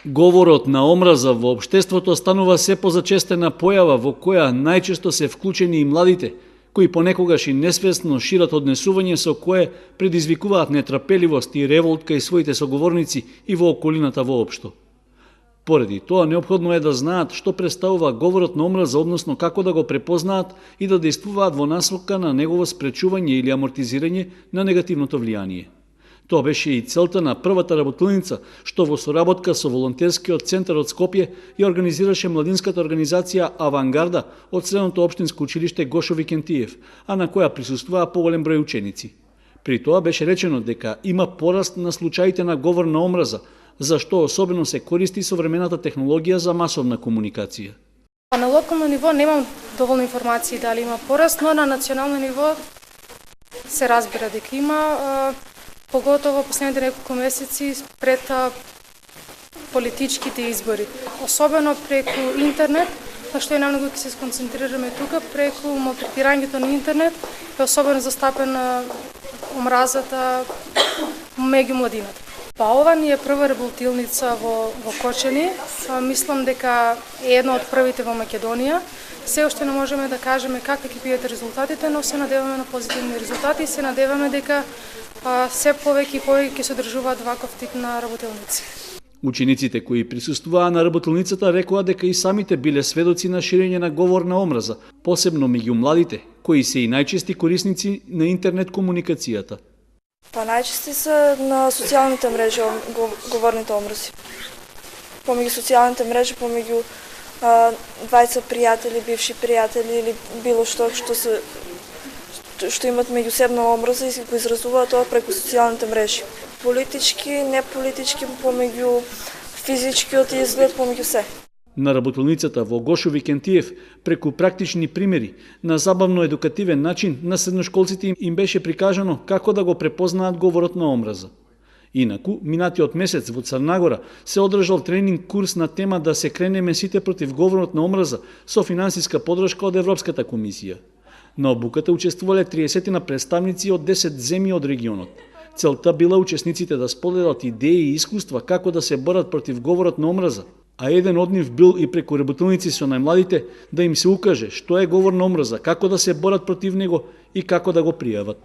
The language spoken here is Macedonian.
Говорот на омраза во општеството станува се позачестена појава во која најчесто се вклучени и младите, кои понекогаш и несвесно шират однесување со кое предизвикуваат нетрпеливост и револт кај своите соговорници и во околината воопшто. Поради тоа, неопходно е да знаат што представува говорот на омраза, односно како да го препознаат и да действуваат во насока на негово спречување или амортизирање на негативното влијание. Тоа беше и целта на првата работилница, што во соработка со волонтерскиот центар од Скопје ја организираше младинската организација Авангарда од Средното општинско училиште Гошо Викентиев, а на која присуствуваа поголем број ученици. При тоа беше речено дека има пораст на случаите на говор на омраза, за што особено се користи современата технологија за масовна комуникација. На локално ниво немам доволно информации дали има пораст, но на национално ниво се разбира дека има, поготово последните неколку месеци пред политичките избори. Особено преку интернет, на што и најмногу ќе се сконцентрираме тука, преку малтретирањето на интернет е особено застапена омразата меѓу младината. Па ова ни е прва работилница во Кочани. Мислам дека е една од првите во Македонија. Се уште не можеме да кажеме какви ќе бидат резултатите, но се надеваме на позитивни резултати и се надеваме дека се повеќе и повеќе ќе се одржуваат ваков тип на работилници. Учениците кои присуствуваа на работилницата рекоа дека и самите биле сведоци на ширење на говор на омраза, посебно меѓу младите, кои се и најчести корисници на интернет комуникацијата. Па најчести се на социјалните мрежи говорните омрази. Помеѓу социјалните мрежи, помеѓу двајца пријатели, бивши пријатели или било што имат меѓусебна омраза и го изразуваат тоа преку социјалните мрежи. Политички, неполитички, помеѓу физичкиот изглед, помеѓу се. На работилницата во Гошо Викентиев, преку практични примери, на забавно едукативен начин, на средношколците им беше прикажано како да го препознаат говорот на омраза. Инаку, минатиот месец во Црнагора се одржал тренинг курс на тема да се кренеме сите против говорот на омраза со финансиска подршка од Европската комисија. На обуката учествувале 30 на представници од 10 земји од регионот. Целта била учесниците да споделат идеи и искуства како да се борат против говорот на омраза, а еден од нив бил и преку работилници со најмладите да им се укаже што е говор на омраза, како да се борат против него и како да го пријават.